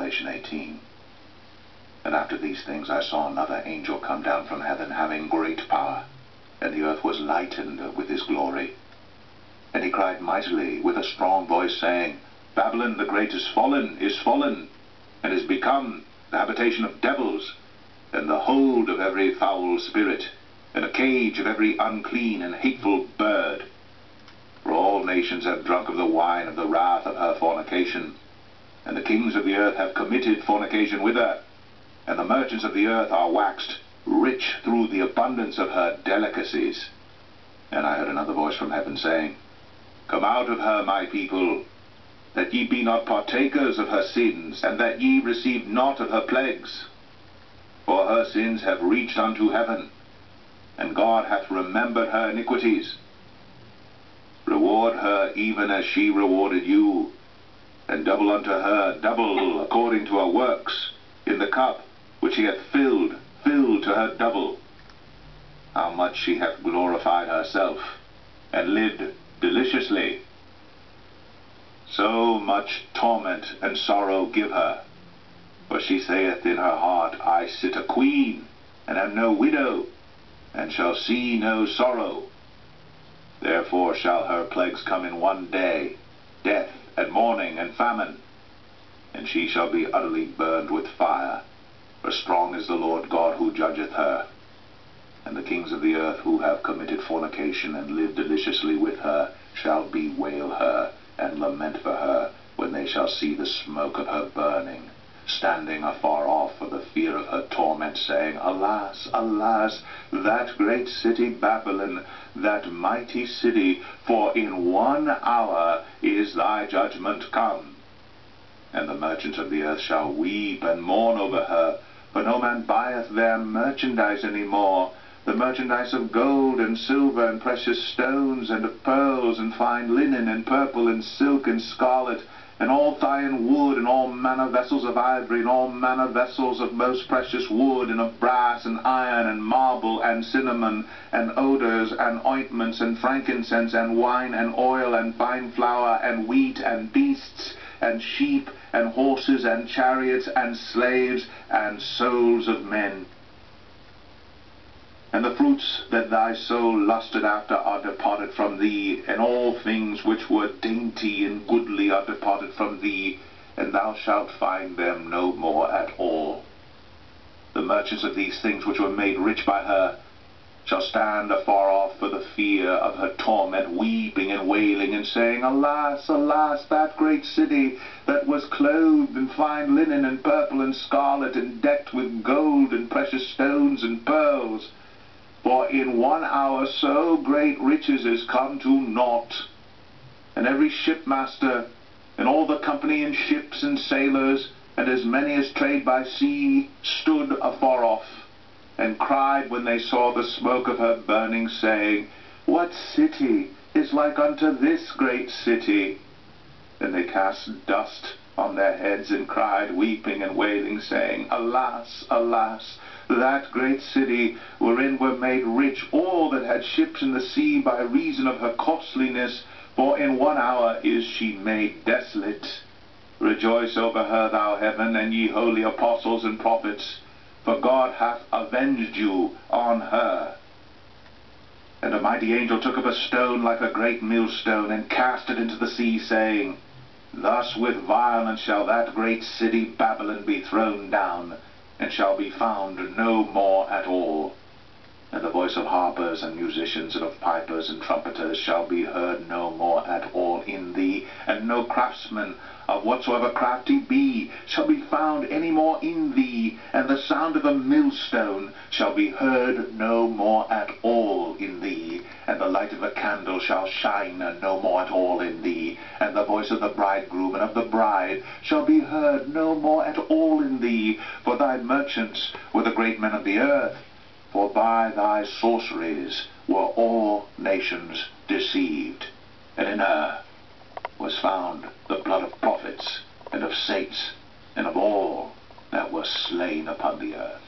Revelation 18. And after these things I saw another angel come down from heaven, having great power, and the earth was lightened with his glory. And he cried mightily with a strong voice, saying, Babylon the great is fallen, and is become the habitation of devils, and the hold of every foul spirit, and a cage of every unclean and hateful bird. For all nations have drunk of the wine of the wrath of her fornication, and the kings of the earth have committed fornication with her, and the merchants of the earth are waxed rich through the abundance of her delicacies. And I heard another voice from heaven saying, Come out of her, my people, that ye be not partakers of her sins, and that ye receive not of her plagues. For her sins have reached unto heaven, and God hath remembered her iniquities. Reward her even as she rewarded you, and double unto her double according to her works, in the cup which she hath filled to her double. How much she hath glorified herself, and lived deliciously. So much torment and sorrow give her. For she saith in her heart, I sit a queen, and am no widow, and shall see no sorrow. Therefore shall her plagues come in one day, death, and mourning, and famine. And she shall be utterly burned with fire, for strong is the Lord God who judgeth her. And the kings of the earth who have committed fornication and lived deliciously with her shall bewail her, and lament for her, when they shall see the smoke of her burning, standing afar off for the fear of her torment, saying, Alas, alas, that great city Babylon, that mighty city, for in 1 hour is thy judgment come. And the merchants of the earth shall weep and mourn over her, for no man buyeth their merchandise any more, the merchandise of gold and silver and precious stones, and of pearls and fine linen, and purple and silk and scarlet, and all thyine wood, and all manner vessels of ivory, and all manner vessels of most precious wood, and of brass, and iron, and marble, and cinnamon, and odors, and ointments, and frankincense, and wine, and oil, and fine flour, and wheat, and beasts, and sheep, and horses, and chariots, and slaves, and souls of men. And the fruits that thy soul lusted after are departed from thee, and all things which were dainty and goodly are departed from thee, and thou shalt find them no more at all. The merchants of these things which were made rich by her shall stand afar off for the fear of her torment, weeping and wailing, and saying, Alas, alas, that great city, that was clothed in fine linen, and purple, and scarlet, and decked with gold, and precious stones, and pearls. For in 1 hour so great riches is come to naught. And every shipmaster, and all the company in ships and sailors, and as many as trade by sea, stood afar off, and cried when they saw the smoke of her burning, saying, What city is like unto this great city? Then they cast dust on their heads, and cried, weeping and wailing, saying, Alas, alas, that great city, wherein were made rich all that had ships in the sea by reason of her costliness, for in 1 hour is she made desolate. Rejoice over her, thou heaven, and ye holy apostles and prophets, for God hath avenged you on her. And a mighty angel took up a stone like a great millstone, and cast it into the sea, saying, Thus with violence shall that great city Babylon be thrown down, and shall be found no more at all. And the voice of harpers and musicians, and of pipers and trumpeters, shall be heard no more at all in thee, and no craftsman of whatsoever craft he be shall be found any more in thee, and the sound of a millstone shall be heard no more at all in thee, and the light of a candle shall shine no more at all in thee, and the voice of the bridegroom and of the bride shall be heard no more at all in thee, for thy merchants were the great men of the earth, for by thy sorceries were all nations deceived, and in her was found the blood of prophets, and of saints, and of all that were slain upon the earth.